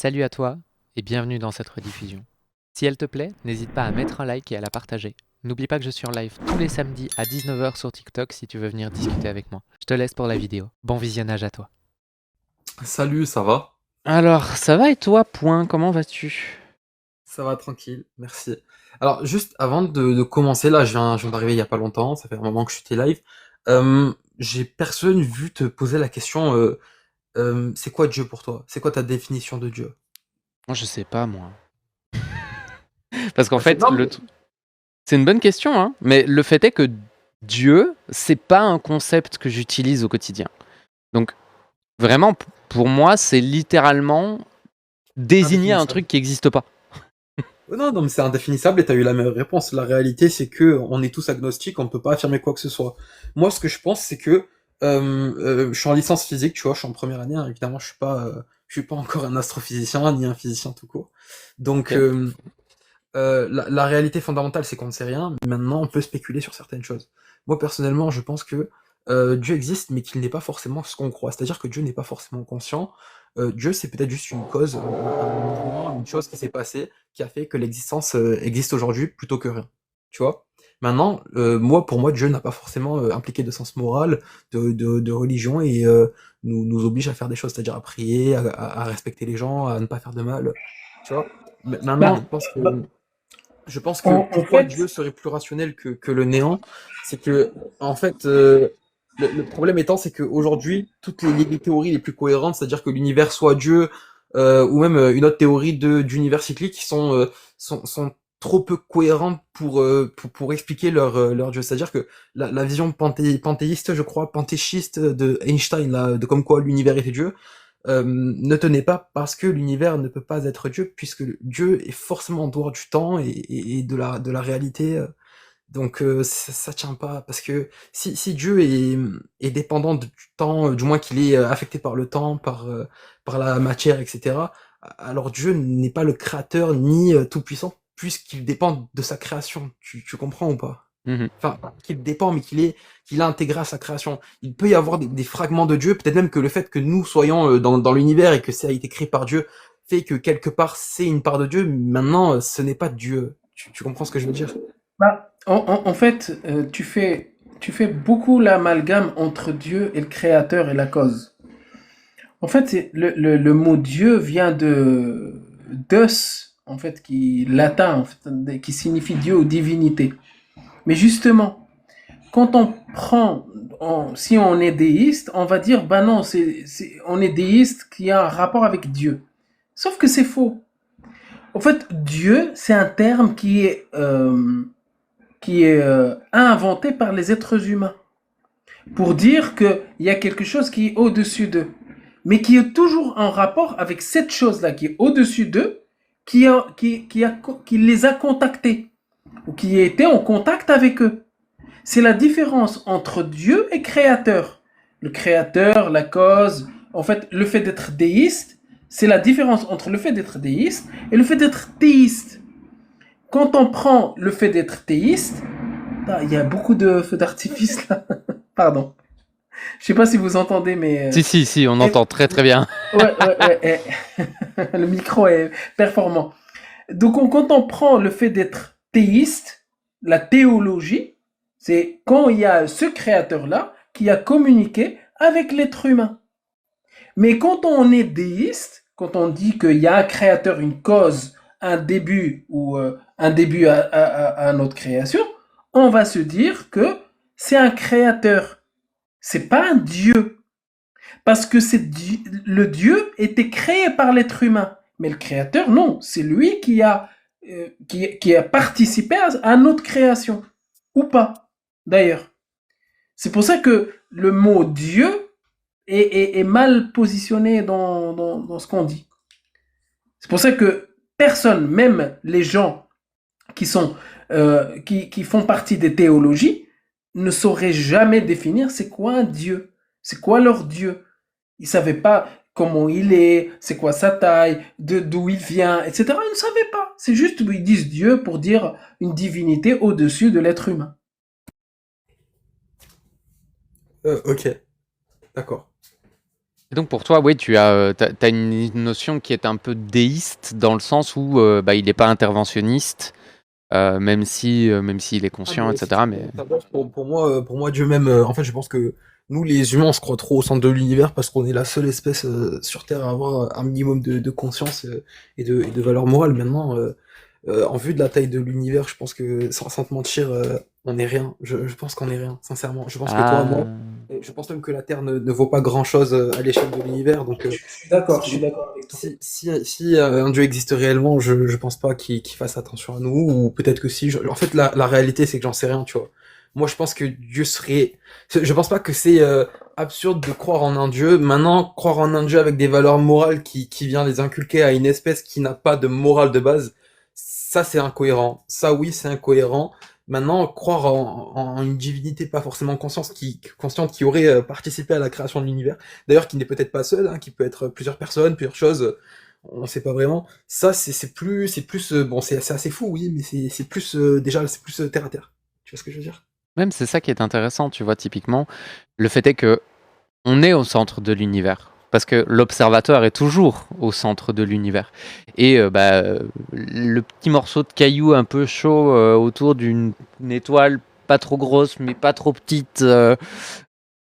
Salut à toi et bienvenue dans cette rediffusion. Si elle te plaît, n'hésite pas à mettre un like et à la partager. N'oublie pas que je suis en live tous les samedis à 19h sur TikTok si tu veux venir discuter avec moi. Je te laisse pour la vidéo. Bon visionnage à toi. Salut, ça va? Alors, ça va et toi, point, comment vas-tu? Ça va tranquille, merci. Alors, juste avant de commencer, là, je viens d'arriver il y a pas longtemps, ça fait un moment que je suis live. J'ai personne vu te poser la question, c'est quoi Dieu pour toi? C'est quoi ta définition de Dieu? Moi, je sais pas, moi. Parce qu'en Bah, c'est fait, non, mais c'est une bonne question, hein, mais le fait est que Dieu, c'est pas un concept que j'utilise au quotidien. Donc, vraiment, pour moi, c'est littéralement désigner un indéfinissable. truc qui n'existe pas. Non, non, mais c'est indéfinissable et t'as eu la même réponse. La réalité, c'est que on est tous agnostiques, on peut pas affirmer quoi que ce soit. Moi, ce que je pense, c'est que je suis en licence physique, tu vois, je suis en première année. Hein, évidemment, je suis pas encore un astrophysicien ni un physicien tout court. Donc, Ok. la réalité fondamentale, c'est qu'on ne sait rien. Maintenant, on peut spéculer sur certaines choses. Moi, personnellement, je pense que Dieu existe, mais qu'il n'est pas forcément ce qu'on croit. C'est-à-dire que Dieu n'est pas forcément conscient. Dieu, c'est peut-être juste une cause, un mouvement, une chose qui s'est passée, qui a fait que l'existence existe aujourd'hui plutôt que rien. Tu vois? Maintenant, pour moi, Dieu n'a pas forcément impliqué de sens moral, de religion, et nous oblige à faire des choses, c'est-à-dire à prier, à respecter les gens, à ne pas faire de mal. Tu vois? Maintenant, Bah, je pense que en pourquoi fait, Dieu serait plus rationnel que le néant, c'est que en fait le problème étant c'est qu'aujourd'hui toutes les théories les plus cohérentes, c'est-à-dire que l'univers soit Dieu ou même une autre théorie d'univers cyclique sont trop peu cohérentes pour expliquer leur Dieu. C'est-à-dire que la vision panthéiste, je crois, panthéiste de Einstein, là, de comme quoi l'univers était Dieu, ne tenez pas parce que l'univers ne peut pas être Dieu, puisque Dieu est forcément en dehors du temps et de la réalité. Donc ça tient pas, parce que si Dieu est dépendant du temps, du moins qu'il est affecté par le temps, par la matière, etc., alors Dieu n'est pas le créateur ni tout-puissant, puisqu'il dépend de sa création. Tu comprends ou pas? mhm. Enfin, pas qu'il dépend, mais qu'il a intégré à sa création. Il peut y avoir des fragments de Dieu, peut-être même que le fait que nous soyons dans l'univers et que ça a été créé par Dieu fait que quelque part c'est une part de Dieu. Maintenant, ce n'est pas Dieu. Tu comprends ce que je veux dire? Bah, en fait, tu fais beaucoup l'amalgame entre Dieu et le créateur et la cause. En fait, le mot Dieu vient de Deus, en fait, qui latin, en fait, qui signifie Dieu ou divinité. Mais justement, quand on prend, si on est déiste, on va dire, bah non, on est déiste qui a un rapport avec Dieu. Sauf que c'est faux. En fait, Dieu, c'est un terme qui est inventé par les êtres humains pour dire qu'il y a quelque chose qui est au-dessus d'eux, mais qui est toujours en rapport avec cette chose-là qui est au-dessus d'eux, qui les a contactés ou qui était en contact avec eux. C'est la différence entre Dieu et créateur. Le créateur, la cause, en fait, le fait d'être déiste, c'est la différence entre le fait d'être déiste et le fait d'être théiste. Quand on prend le fait d'être théiste, il y a beaucoup de feux d'artifice là. Pardon. Je sais pas si vous entendez, mais Si, si, si, on et- entend très très bien. ouais, ouais, ouais. Le micro est performant. Donc, quand on prend le fait d'être théiste, la théologie, c'est quand il y a ce créateur-là qui a communiqué avec l'être humain. Mais quand on est déiste, quand on dit qu'il y a un créateur, une cause, un début ou un début à notre création, on va se dire que c'est un créateur. C'est pas un Dieu. Parce que le Dieu était créé par l'être humain. Mais le créateur, non. C'est lui qui a participé à notre création. Ou pas, d'ailleurs. C'est pour ça que le mot Dieu est mal positionné dans ce qu'on dit. C'est pour ça que personne, même les gens qui font partie des théologies, ne sauraient jamais définir c'est quoi un Dieu. C'est quoi leur Dieu. Ils ne savaient pas comment il est, c'est quoi sa taille, d'où il vient, etc. Ils ne savaient pas. C'est juste ils disent Dieu pour dire une divinité au-dessus de l'être humain. Ok, d'accord. Et donc pour toi, oui, t'as une notion qui est un peu déiste dans le sens où bah, il n'est pas interventionniste, même s'il est Ah, conscient, mais si etc. tu Mais t'abordes pour moi, Dieu même, en fait, je pense que nous, les humains, on se croit trop au centre de l'univers parce qu'on est la seule espèce sur Terre à avoir un minimum de conscience et de valeur morale. Maintenant, en vue de la taille de l'univers, je pense que, sans te mentir, on est rien. Je pense qu'on est rien, sincèrement. Je pense que toi, moi, ah, et je pense même que la Terre ne vaut pas grand-chose à l'échelle de l'univers. Donc, Je suis si, d'accord avec toi. si un Dieu existe réellement, je pense pas qu'il fasse attention à nous, ou peut-être que si. En fait, la réalité, c'est que j'en sais rien, tu vois. Moi, je pense que Dieu serait. Je pense pas que c'est absurde de croire en un Dieu. Maintenant, croire en un Dieu avec des valeurs morales qui vient les inculquer à une espèce qui n'a pas de morale de base, ça, c'est incohérent. Ça, oui, c'est incohérent. Maintenant, croire en une divinité pas forcément consciente qui aurait participé à la création de l'univers, d'ailleurs qui n'est peut-être pas seul, hein, qui peut être plusieurs personnes, plusieurs choses, on ne sait pas vraiment. Ça, c'est plus, bon, c'est assez fou, oui, mais c'est plus, déjà, c'est plus terre à terre. Tu vois ce que je veux dire? même c'est ça qui est intéressant, tu vois, typiquement. Le fait est que on est au centre de l'univers. Parce que l'observateur est toujours au centre de l'univers. Et le petit morceau de caillou un peu chaud autour d'une étoile pas trop grosse mais pas trop petite,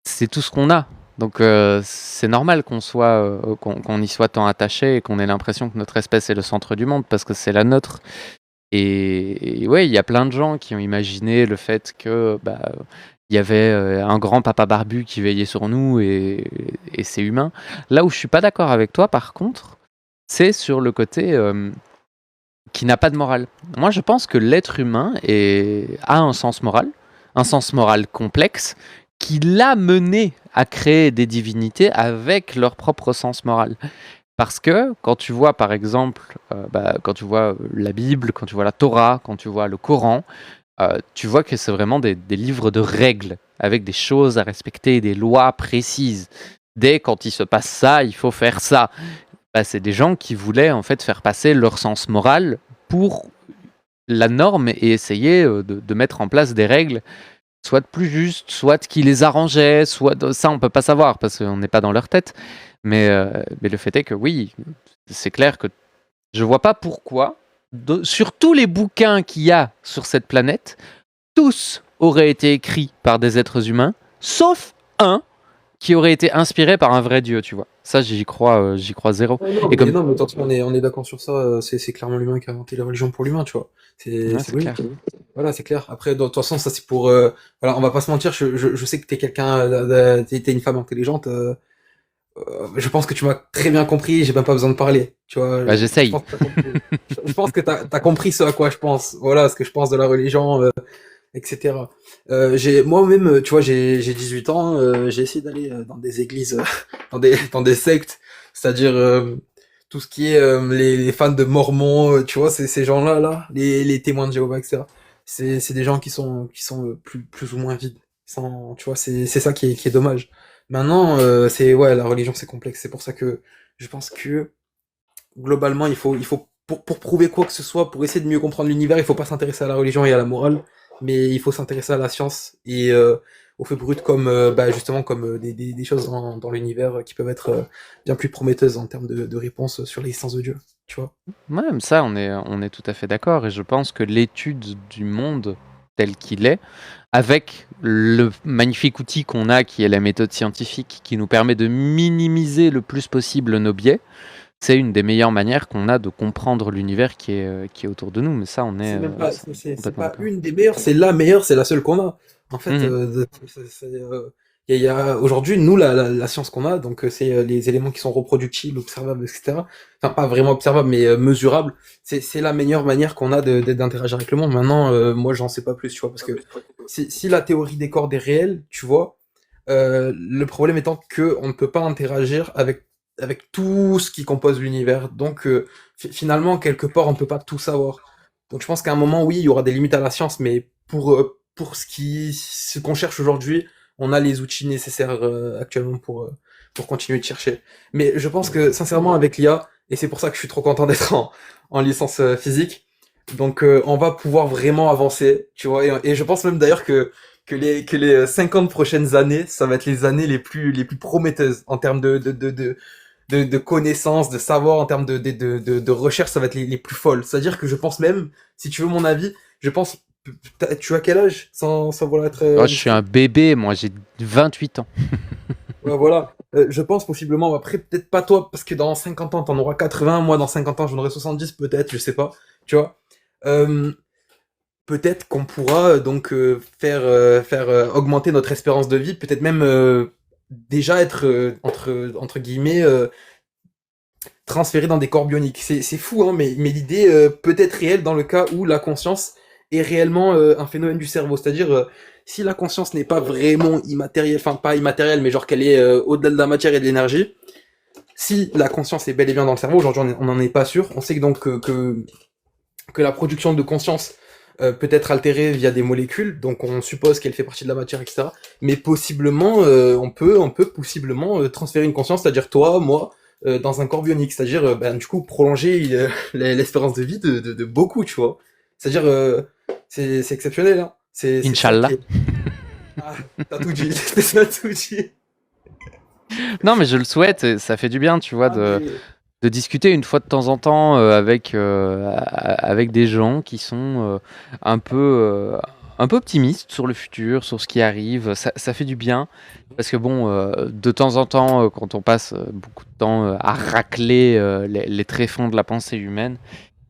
c'est tout ce qu'on a. Donc c'est normal qu'on y soit tant attaché et qu'on ait l'impression que notre espèce est le centre du monde parce que c'est la nôtre. Et ouais, il y a plein de gens qui ont imaginé le fait que il y avait un grand papa barbu qui veillait sur nous et c'est humain. Là où je suis pas d'accord avec toi, par contre, c'est sur le côté qui n'a pas de morale. Moi, je pense que l'être humain a un sens moral complexe, qui l'a mené à créer des divinités avec leur propre sens moral. Parce que quand tu vois, par exemple, quand tu vois la Bible, quand tu vois la Torah, quand tu vois le Coran, tu vois que c'est vraiment des livres de règles, avec des choses à respecter, des lois précises. Dès quand il se passe ça, il faut faire ça. Bah, c'est des gens qui voulaient en fait faire passer leur sens moral pour la norme et essayer de mettre en place des règles, soit plus justes, soit qui les arrangeaient, soit ça on peut pas savoir parce qu'on n'est pas dans leur tête. Mais le fait est que oui, c'est clair que je vois pas pourquoi, sur tous les bouquins qu'il y a sur cette planète, tous auraient été écrits par des êtres humains, sauf un qui aurait été inspiré par un vrai dieu, tu vois. Ça, j'y crois zéro. Ouais, non, Et comme, non, mais attention, on est d'accord sur ça. C'est clairement l'humain qui a inventé la religion pour l'humain, tu vois. ouais, C'est c'est clair. logique. Voilà, c'est clair. Après, de toute façon, ça c'est pour. Voilà, on va pas se mentir. Je sais que t'es quelqu'un, t'es une femme intelligente. Je pense que tu m'as très bien compris. J'ai même pas besoin de parler. Tu vois. Bah, Je j'essaye. pense que t'as compris. Je pense que t'as compris ce à quoi je pense. Voilà, ce que je pense de la religion, etc. Moi-même, tu vois, j'ai 18 ans. J'ai essayé d'aller dans des églises, dans des sectes, c'est-à-dire tout ce qui est les fans de Mormons, tu vois, ces gens-là, là, les témoins de Jéhovah, etc. C'est des gens qui sont plus ou moins vides. Tu vois, c'est ça qui est dommage. Maintenant, ouais, la religion, c'est complexe. C'est pour ça que je pense que globalement, il faut pour prouver quoi que ce soit, pour essayer de mieux comprendre l'univers, il faut pas s'intéresser à la religion et à la morale, mais il faut s'intéresser à la science et aux faits bruts comme justement comme des choses dans l'univers qui peuvent être bien plus prometteuses en termes de réponses sur l'existence de Dieu, tu vois. Ouais, mais ça, on est tout à fait d'accord. Et je pense que l'étude du monde tel qu'il est, avec le magnifique outil qu'on a, qui est la méthode scientifique, qui nous permet de minimiser le plus possible nos biais, c'est une des meilleures manières qu'on a de comprendre l'univers qui est autour de nous. Mais ça, on est C'est même pas, c'est complètement pas d'accord. une des meilleures, c'est la meilleure, c'est la seule qu'on a. En fait, Mhm. il y a aujourd'hui, nous, la science qu'on a, donc c'est les éléments qui sont reproductibles, observables, etc. Enfin, pas vraiment observables, mais mesurables. C'est la meilleure manière qu'on a d'interagir avec le monde. Maintenant, moi, j'en sais pas plus, tu vois, parce que si la théorie des cordes est réelle, tu vois, le problème étant que on ne peut pas interagir avec tout ce qui compose l'univers. Donc, finalement, quelque part, on peut pas tout savoir. Donc, je pense qu'à un moment, oui, il y aura des limites à la science, mais pour ce qu'on cherche aujourd'hui, on a les outils nécessaires actuellement pour continuer de chercher. Mais je pense que, sincèrement, avec l'IA, et c'est pour ça que je suis trop content d'être en licence physique, donc on va pouvoir vraiment avancer, tu vois. Et je pense même d'ailleurs que les 50 prochaines années, ça va être les années les plus prometteuses en termes de connaissances, de savoir, en termes de recherche, ça va être les plus folles. C'est-à-dire que je pense même, si tu veux mon avis, je pense, tu as quel âge sans vouloir être Oh, je suis un bébé, moi, j'ai 28 ans. ouais, voilà. Je pense possiblement, après, peut-être pas toi, parce que dans 50 ans, t'en auras 80, moi, dans 50 ans, j'en aurai 70, peut-être, je sais pas, tu vois. Euh, Peut-être qu'on pourra donc faire augmenter notre espérance de vie, peut-être même déjà être, entre guillemets, transféré dans des corps bioniques. C'est fou, hein, mais l'idée peut être réelle dans le cas où la conscience est réellement un phénomène du cerveau. C'est-à-dire, si la conscience n'est pas vraiment immatérielle, enfin pas immatérielle, mais genre qu'elle est au-delà de la matière et de l'énergie, si la conscience est bel et bien dans le cerveau, aujourd'hui on n'en est pas sûr, on sait que donc que la production de conscience peut être altérée via des molécules, donc on suppose qu'elle fait partie de la matière, etc. Mais possiblement, on peut possiblement transférer une conscience, c'est-à-dire toi, moi, dans un corps bionique, c'est-à-dire ben, du coup prolonger l'espérance de vie de beaucoup, tu vois. C'est-à-dire, c'est exceptionnel, hein. C'est ça Inch'Allah. qui est... Ah, t'as tout dit, t'as tout dit. Non, mais je le souhaite, et ça fait du bien, tu vois, Ah, mais... de discuter une fois de temps en temps avec des gens qui sont un peu, euh, un peu optimistes sur le futur, sur ce qui arrive. Ça fait du bien, parce que bon, de temps en temps, quand on passe beaucoup de temps à racler les tréfonds de la pensée humaine,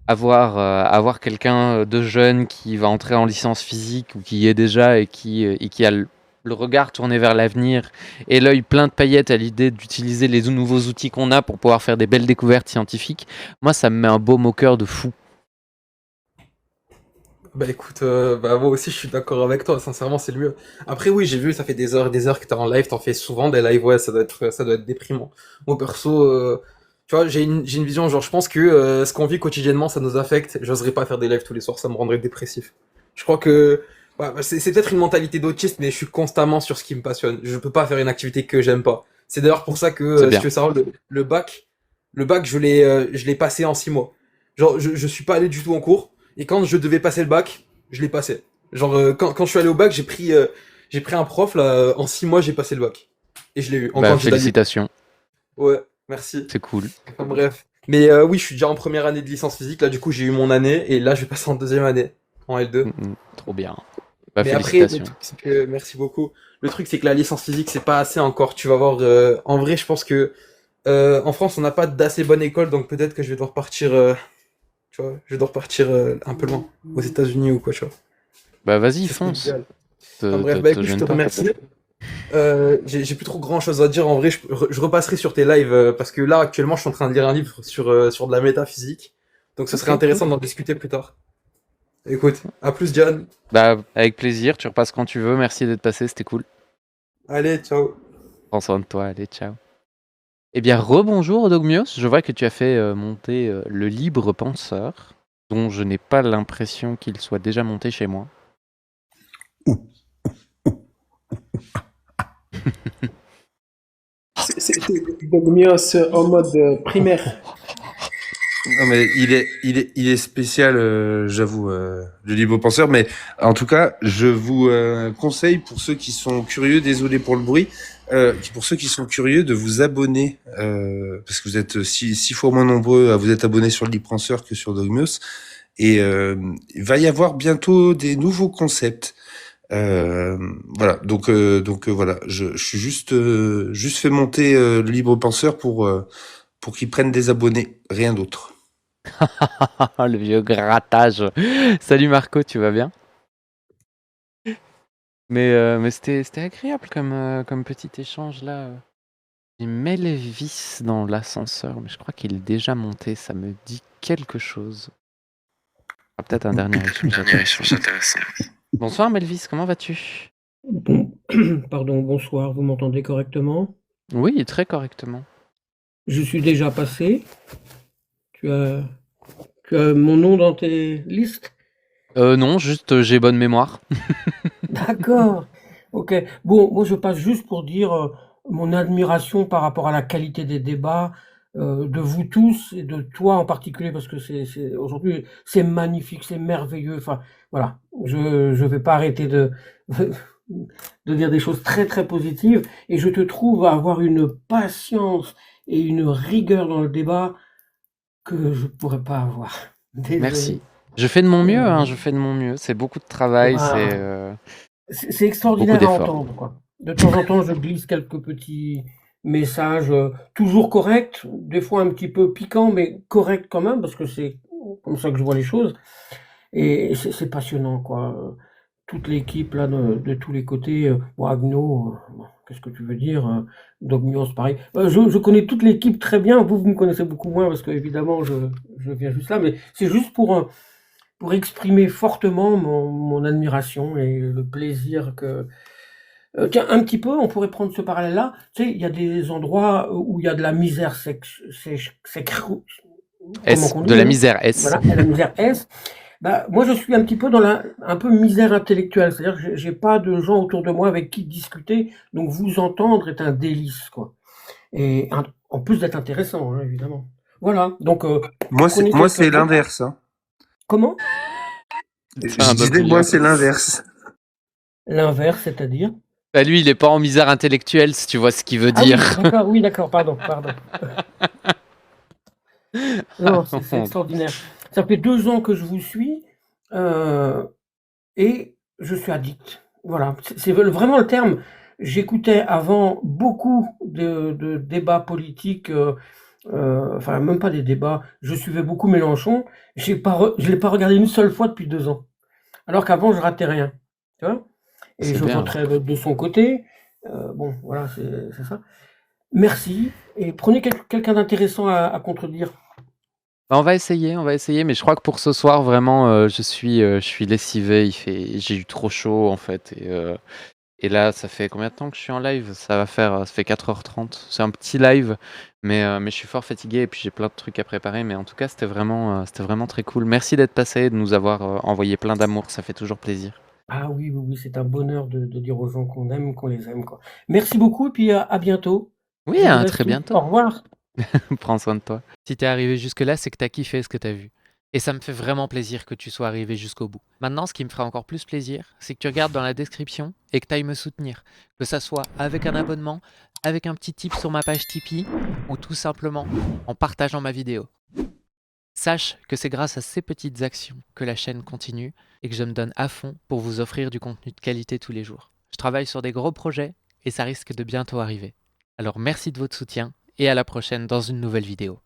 avoir quelqu'un de jeune qui va entrer en licence physique ou qui y est déjà et qui a le regard tourné vers l'avenir et l'œil plein de paillettes à l'idée d'utiliser les nouveaux outils qu'on a pour pouvoir faire des belles découvertes scientifiques, moi ça me met un baume au cœur de fou. Bah écoute, bah moi aussi je suis d'accord avec toi, sincèrement c'est le mieux. Après oui, j'ai vu, ça fait des heures et des heures que t'es en live, t'en fais souvent des lives, ouais, ça doit être déprimant. Moi perso, tu vois, j'ai une vision, genre je pense que ce qu'on vit quotidiennement, ça nous affecte. J'oserais pas faire des lives tous les soirs, ça me rendrait dépressif. Je crois que, ouais, bah, c'est peut-être une mentalité d'autiste, mais je suis constamment sur ce qui me passionne. Je peux pas faire une activité que j'aime pas. C'est d'ailleurs pour ça que, C'est si bien. tu veux savoir, le bac je l'ai passé en 6 mois. Genre, je suis pas allé du tout en cours. Et quand je devais passer le bac, je l'ai passé. Genre, quand je suis allé au bac, j'ai pris un prof, là, en 6 mois, j'ai passé le bac. Et je l'ai eu, en Bah, candidat libre. félicitations, Ouais, merci. c'est cool. Enfin, bref. Mais oui, je suis déjà en première année de licence physique, là, du coup, j'ai eu mon année, et là, je vais passer en deuxième année, en L2. Trop bien. Bah, Mais après, le félicitations. truc, c'est que, merci beaucoup. Le truc, c'est que la licence physique, c'est pas assez encore. Tu vas voir, en vrai, je pense que, en France, on n'a pas d'assez bonne école, donc peut-être que je vais devoir partir, tu vois, je vais devoir partir un peu loin, aux États-Unis ou quoi, tu vois. Bah vas-y, Ce serait fonce. l'idéal. Enfin Te, bref, te, bah te écoute, je te gêne pas. remercie. J'ai plus trop grand chose à dire. En vrai, je repasserai sur tes lives parce que là, actuellement, je suis en train de lire un livre sur de la métaphysique. Donc ce serait Ok. intéressant d'en discuter plus tard. Écoute, à plus, Diane. Bah avec plaisir, tu repasses quand tu veux. Merci d'être passé, c'était cool. Allez, ciao. Prends soin de toi, allez, ciao. Eh bien, rebonjour Dogmios, je vois que tu as fait monter le libre penseur, dont je n'ai pas l'impression qu'il soit déjà monté chez moi. C'est Dogmios en mode primaire. Non mais il est spécial, j'avoue, le libre penseur. Mais en tout cas, je vous conseille, pour ceux qui sont curieux, désolé pour le bruit, pour ceux qui sont curieux, de vous abonner, parce que vous êtes six fois moins nombreux à vous être abonnés sur le libre penseur que sur Dogmios. Et il va y avoir bientôt des nouveaux concepts. Voilà, donc voilà, je suis juste fait monter le libre penseur pour qu'ils prennent des abonnés, rien d'autre. Le vieux grattage. Salut Marco, tu vas bien? Mais c'était agréable comme petit échange là. J'ai Melvis dans l'ascenseur, mais je crois qu'il est déjà monté, ça me dit quelque chose. Ah, peut-être un dernier échange intéressant. Bonsoir Melvis, comment vas-tu? Bon, pardon, bonsoir, vous m'entendez correctement? Oui, très correctement. Je suis déjà passé. Tu as, tu as mon nom dans tes listes? Non, juste j'ai bonne mémoire. D'accord. Ok. Bon, moi je passe juste pour dire mon admiration par rapport à la qualité des débats de vous tous et de toi en particulier parce que aujourd'hui c'est magnifique, c'est merveilleux. Enfin voilà, je vais pas arrêter de de dire des choses très très positives, et je te trouve avoir une patience et une rigueur dans le débat que je pourrais pas avoir. Merci. Désolé. Je fais de mon mieux, hein, je fais de mon mieux. C'est beaucoup de travail, Bah, c'est beaucoup extraordinaire à d'efforts. entendre, quoi. De temps en temps, je glisse quelques petits messages, toujours corrects, des fois un petit peu piquants, mais corrects quand même, parce que c'est comme ça que je vois les choses. Et c'est passionnant, quoi. Toute l'équipe là de tous les côtés, bon, Agno, bon, qu'est-ce que tu veux dire? Dogmios, pareil. Je connais toute l'équipe très bien. Vous me connaissez beaucoup moins parce que évidemment je viens juste là, mais c'est juste pour exprimer fortement mon admiration et le plaisir que. Tiens, un petit peu, on pourrait prendre ce parallèle-là. Tu sais, il y a des endroits où il y a de la misère comment S, qu'on de dit, la hein? misère S. Voilà, il y a la misère S. Bah, moi, je suis un petit peu dans un peu misère intellectuelle. C'est-à-dire que j'ai pas de gens autour de moi avec qui discuter. Donc, vous entendre est un délice, quoi. Et en plus d'être intéressant, hein, évidemment. Voilà. Donc, Moi, prenez c'est quelques notes. l'inverse. Hein. Comment? C'est un Je autre disais, moi, lien. c'est l'inverse. L'inverse, c'est-à-dire? Bah, lui, il est pas en misère intellectuelle, si tu vois ce qu'il veut Ah oui, dire. d'accord, oui, d'accord, pardon. Non, c'est extraordinaire. Ça fait 2 ans que je vous suis, et je suis addict. Voilà, c'est vraiment le terme. J'écoutais avant beaucoup de débats politiques, enfin même pas des débats. Je suivais beaucoup Mélenchon. Je l'ai pas regardé une seule fois depuis 2 ans. Alors qu'avant, je ratais rien. Tu vois? Et C'est je bien. voterai de son côté. Bon, voilà, c'est ça. Merci. Et prenez quelqu'un d'intéressant à contredire. Bah, on va essayer, mais je crois que pour ce soir, vraiment, je suis lessivé. J'ai eu trop chaud en fait, et là, ça fait combien de temps que je suis en live? Ça fait 4h30. C'est un petit live, mais je suis fort fatigué et puis j'ai plein de trucs à préparer. Mais en tout cas, c'était vraiment très cool. Merci d'être passé et de nous avoir envoyé plein d'amour. Ça fait toujours plaisir. Ah oui, oui, oui, c'est un bonheur de dire aux gens qu'on aime, qu'on les aime, quoi. Merci beaucoup et puis à bientôt. Oui, Je vous à laisse très tout. bientôt. Au revoir. Prends soin de toi. Si t'es arrivé jusque-là, c'est que t'as kiffé ce que t'as vu. Et ça me fait vraiment plaisir que tu sois arrivé jusqu'au bout. Maintenant, ce qui me fera encore plus plaisir, c'est que tu regardes dans la description et que tu ailles me soutenir. Que ça soit avec un abonnement, avec un petit tip sur ma page Tipeee, ou tout simplement en partageant ma vidéo. Sache que c'est grâce à ces petites actions que la chaîne continue et que je me donne à fond pour vous offrir du contenu de qualité tous les jours. Je travaille sur des gros projets et ça risque de bientôt arriver. Alors merci de votre soutien et à la prochaine dans une nouvelle vidéo.